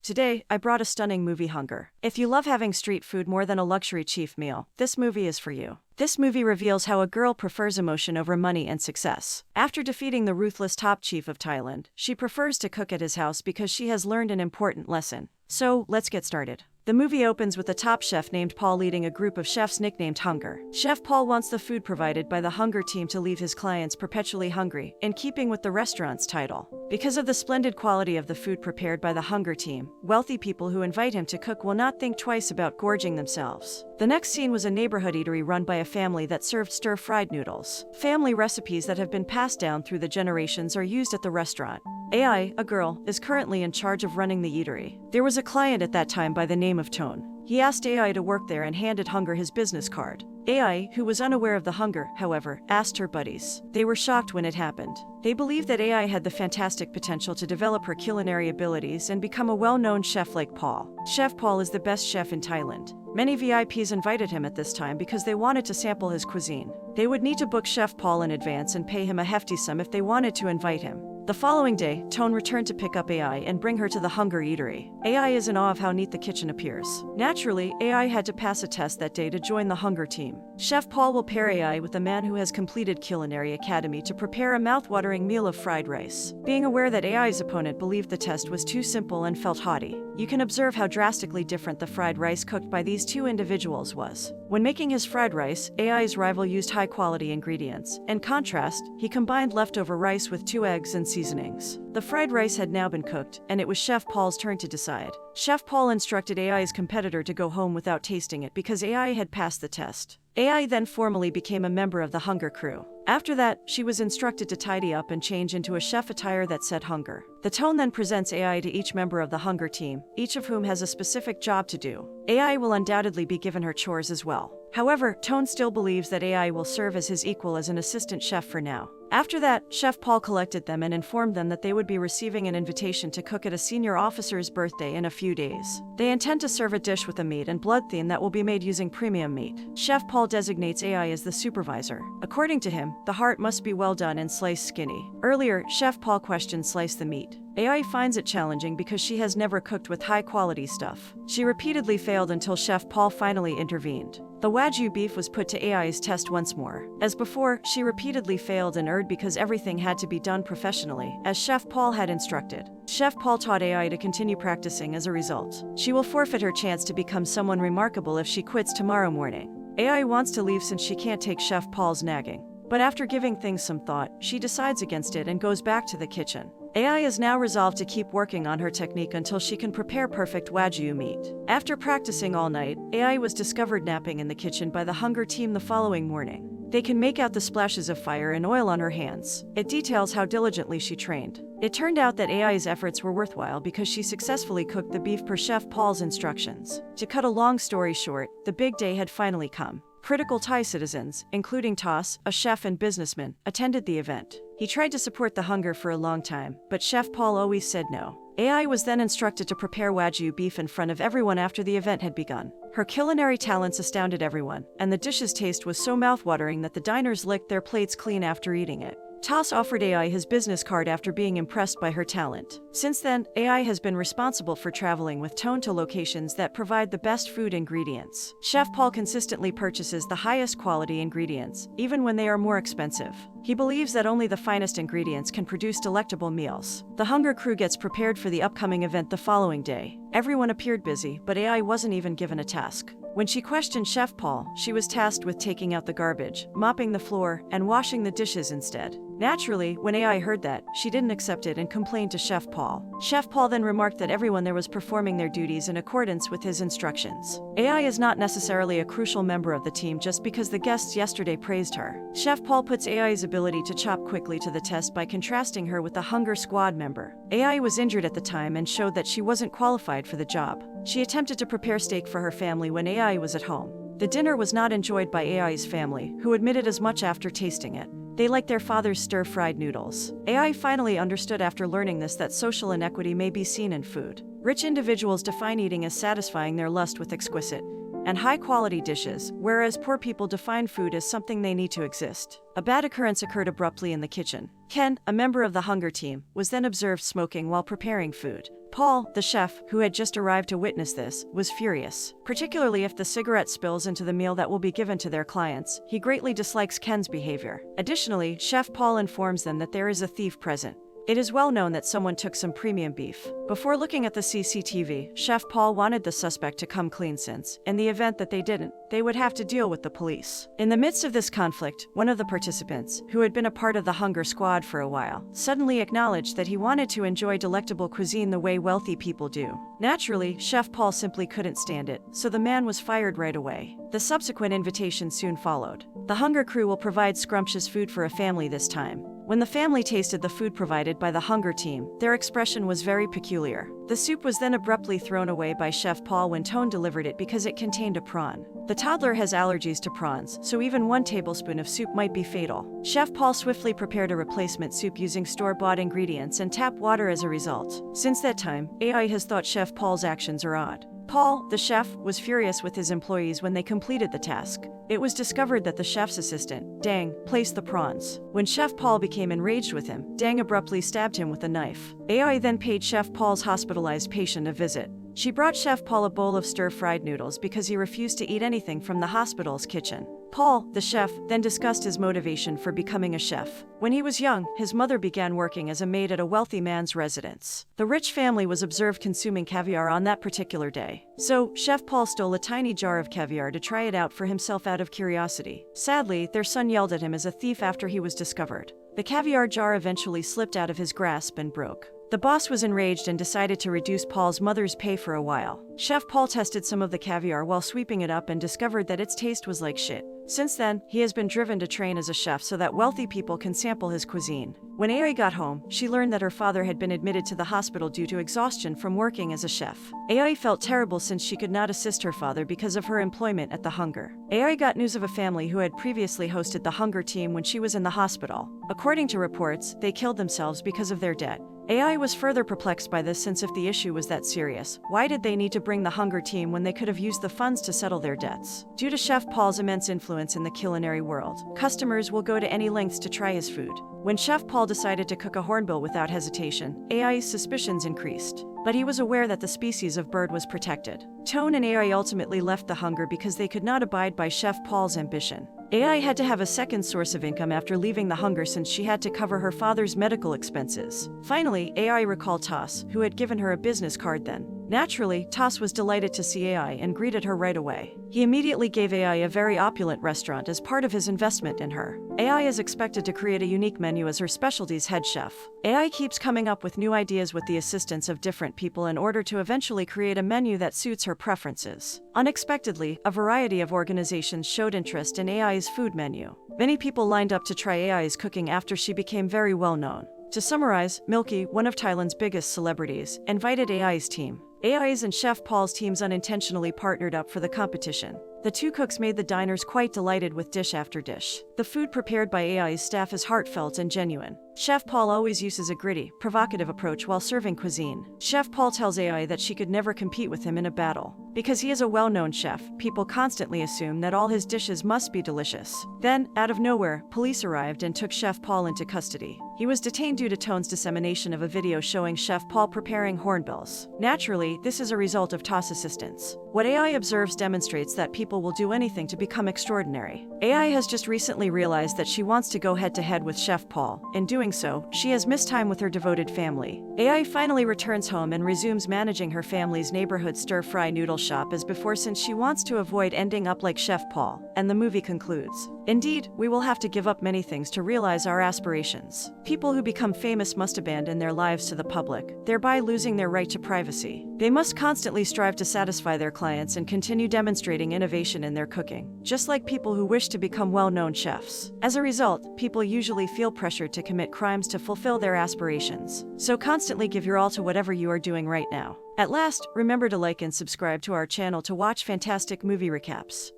Today, I brought a stunning movie hunger. If you love having street food more than a luxury chief meal, this movie is for you. This movie reveals how a girl prefers emotion over money and success. After defeating the ruthless top chief of Thailand, she prefers to cook at his house because she has learned an important lesson. So, let's get started. The movie opens with a top chef named Paul leading a group of chefs nicknamed Hunger. Chef Paul wants the food provided by the Hunger team to leave his clients perpetually hungry, in keeping with the restaurant's title. Because of the splendid quality of the food prepared by the Hunger team, wealthy people who invite him to cook will not think twice about gorging themselves. The next scene was a neighborhood eatery run by a family that served stir-fried noodles. Family recipes that have been passed down through the generations are used at the restaurant. AI, a girl, is currently in charge of running the eatery. There was a client at that time by the name of Tone. He asked AI to work there and handed Hunger his business card. AI, who was unaware of the Hunger, however, asked her buddies. They were shocked when it happened. They believed that AI had the fantastic potential to develop her culinary abilities and become a well-known chef like Paul. Chef Paul is the best chef in Thailand. Many VIPs invited him at this time because they wanted to sample his cuisine. They would need to book Chef Paul in advance and pay him a hefty sum if they wanted to invite him. The following day, Tone returned to pick up AI and bring her to the Hunger eatery. AI is in awe of how neat the kitchen appears. Naturally, AI had to pass a test that day to join the Hunger team. Chef Paul will pair AI with a man who has completed Culinary Academy to prepare a mouth-watering meal of fried rice. Being aware that AI's opponent believed the test was too simple and felt haughty, you can observe how drastically different the fried rice cooked by these two individuals was. When making his fried rice, AI's rival used high-quality ingredients. In contrast, he combined leftover rice with 2 eggs and seasonings. The fried rice had now been cooked, and it was Chef Paul's turn to decide. Chef Paul instructed AI's competitor to go home without tasting it because AI had passed the test. AI then formally became a member of the Hunger crew. After that, she was instructed to tidy up and change into a chef attire that said Hunger. The Tone then presents AI to each member of the Hunger team, each of whom has a specific job to do. AI will undoubtedly be given her chores as well. However, Tone still believes that AI will serve as his equal as an assistant chef for now. After that, Chef Paul collected them and informed them that they would be receiving an invitation to cook at a senior officer's birthday in a few days. They intend to serve a dish with a meat and blood theme that will be made using premium meat. Chef Paul designates AI as the supervisor. According to him, the heart must be well done and sliced skinny. Earlier, Chef Paul questioned Slice the meat. AI finds it challenging because she has never cooked with high-quality stuff. She repeatedly failed until Chef Paul finally intervened. The Wagyu beef was put to AI's test once more. As before, she repeatedly failed and erred because everything had to be done professionally, as Chef Paul had instructed. Chef Paul taught AI to continue practicing as a result. She will forfeit her chance to become someone remarkable if she quits tomorrow morning. AI wants to leave since she can't take Chef Paul's nagging. But after giving things some thought, she decides against it and goes back to the kitchen. AI is now resolved to keep working on her technique until she can prepare perfect Wagyu meat. After practicing all night, AI was discovered napping in the kitchen by the Hunger team the following morning. They can make out the splashes of fire and oil on her hands. It details how diligently she trained. It turned out that AI's efforts were worthwhile because she successfully cooked the beef per Chef Paul's instructions. To cut a long story short, the big day had finally come. Critical Thai citizens, including Toss, a chef and businessman, attended the event. He tried to support the Hunger for a long time, but Chef Paul always said no. AI was then instructed to prepare Wagyu beef in front of everyone after the event had begun. Her culinary talents astounded everyone, and the dish's taste was so mouthwatering that the diners licked their plates clean after eating it. Toss offered AI his business card after being impressed by her talent. Since then, AI has been responsible for traveling with Tone to locations that provide the best food ingredients. Chef Paul consistently purchases the highest quality ingredients, even when they are more expensive. He believes that only the finest ingredients can produce delectable meals. The Hunger crew gets prepared for the upcoming event the following day. Everyone appeared busy, but AI wasn't even given a task. When she questioned Chef Paul, she was tasked with taking out the garbage, mopping the floor, and washing the dishes instead. Naturally, when AI heard that, she didn't accept it and complained to Chef Paul. Chef Paul then remarked that everyone there was performing their duties in accordance with his instructions. AI is not necessarily a crucial member of the team just because the guests yesterday praised her. Chef Paul puts AI's ability to chop quickly to the test by contrasting her with the Hunger Squad member. AI was injured at the time and showed that she wasn't qualified for the job. She attempted to prepare steak for her family when AI was at home. The dinner was not enjoyed by AI's family, who admitted as much after tasting it. They liked their father's stir-fried noodles. AI finally understood after learning this that social inequity may be seen in food. Rich individuals define eating as satisfying their lust with exquisite and high-quality dishes, whereas poor people define food as something they need to exist. A bad occurrence occurred abruptly in the kitchen. Ken, a member of the hunger team, was then observed smoking while preparing food. Paul, the chef, who had just arrived to witness this, was furious, particularly if the cigarette spills into the meal that will be given to their clients. He greatly dislikes Ken's behavior. Additionally, Chef Paul informs them that there is a thief present. It is well known that someone took some premium beef. Before looking at the CCTV, Chef Paul wanted the suspect to come clean since, in the event that they didn't, they would have to deal with the police. In the midst of this conflict, one of the participants, who had been a part of the hunger squad for a while, suddenly acknowledged that he wanted to enjoy delectable cuisine the way wealthy people do. Naturally, Chef Paul simply couldn't stand it, so the man was fired right away. The subsequent invitation soon followed. The hunger crew will provide scrumptious food for a family this time. When the family tasted the food provided by the hunger team, their expression was very peculiar. The soup was then abruptly thrown away by Chef Paul when Tone delivered it because it contained a prawn. The toddler has allergies to prawns, so even 1 tablespoon of soup might be fatal. Chef Paul swiftly prepared a replacement soup using store-bought ingredients and tap water as a result. Since that time, AI has thought Chef Paul's actions are odd. Paul, the chef, was furious with his employees when they completed the task. It was discovered that the chef's assistant, Dang, placed the prawns. When Chef Paul became enraged with him, Dang abruptly stabbed him with a knife. AI then paid Chef Paul's hospitalized patient a visit. She brought Chef Paul a bowl of stir-fried noodles because he refused to eat anything from the hospital's kitchen. Paul, the chef, then discussed his motivation for becoming a chef. When he was young, his mother began working as a maid at a wealthy man's residence. The rich family was observed consuming caviar on that particular day. So, Chef Paul stole a tiny jar of caviar to try it out for himself out of curiosity. Sadly, their son yelled at him as a thief after he was discovered. The caviar jar eventually slipped out of his grasp and broke. The boss was enraged and decided to reduce Paul's mother's pay for a while. Chef Paul tested some of the caviar while sweeping it up and discovered that its taste was like shit. Since then, he has been driven to train as a chef so that wealthy people can sample his cuisine. When Ari got home, she learned that her father had been admitted to the hospital due to exhaustion from working as a chef. Ari felt terrible since she could not assist her father because of her employment at the hunger. Ari got news of a family who had previously hosted the hunger team when she was in the hospital. According to reports, they killed themselves because of their debt. AI was further perplexed by this since if the issue was that serious, why did they need to bring the hunger team when they could have used the funds to settle their debts? Due to Chef Paul's immense influence in the culinary world, customers will go to any lengths to try his food. When Chef Paul decided to cook a hornbill without hesitation, AI's suspicions increased. But he was aware that the species of bird was protected. Tone and AI ultimately left the hunger because they could not abide by Chef Paul's ambition. AI had to have a second source of income after leaving the hunger since she had to cover her father's medical expenses. Finally, AI recalled Toss, who had given her a business card then. Naturally, Toss was delighted to see AI and greeted her right away. He immediately gave AI a very opulent restaurant as part of his investment in her. AI is expected to create a unique menu as her specialty's head chef. AI keeps coming up with new ideas with the assistance of different people in order to eventually create a menu that suits her preferences. Unexpectedly, a variety of organizations showed interest in AI's food menu. Many people lined up to try AI's cooking after she became very well known. To summarize, Milky, one of Thailand's biggest celebrities, invited AI's team. AI's and Chef Paul's teams unintentionally partnered up for the competition. The two cooks made the diners quite delighted with dish after dish. The food prepared by AI's staff is heartfelt and genuine. Chef Paul always uses a gritty, provocative approach while serving cuisine. Chef Paul tells AI that she could never compete with him in a battle. Because he is a well-known chef, people constantly assume that all his dishes must be delicious. Then, out of nowhere, police arrived and took Chef Paul into custody. He was detained due to Tone's dissemination of a video showing Chef Paul preparing hornbills. Naturally, this is a result of Toss assistance. What AI observes demonstrates that people will do anything to become extraordinary. AI has just recently realized that she wants to go head-to-head with Chef Paul. In doing so, she has missed time with her devoted family. AI finally returns home and resumes managing her family's neighborhood stir-fry noodle shop as before since she wants to avoid ending up like Chef Paul. And the movie concludes. Indeed, we will have to give up many things to realize our aspirations. People who become famous must abandon their lives to the public, thereby losing their right to privacy. They must constantly strive to satisfy their clients and continue demonstrating innovation in their cooking, just like people who wish to become well-known chefs. As a result, people usually feel pressured to commit crimes to fulfill their aspirations. So constantly give your all to whatever you are doing right now. At last, remember to like and subscribe to our channel to watch fantastic movie recaps.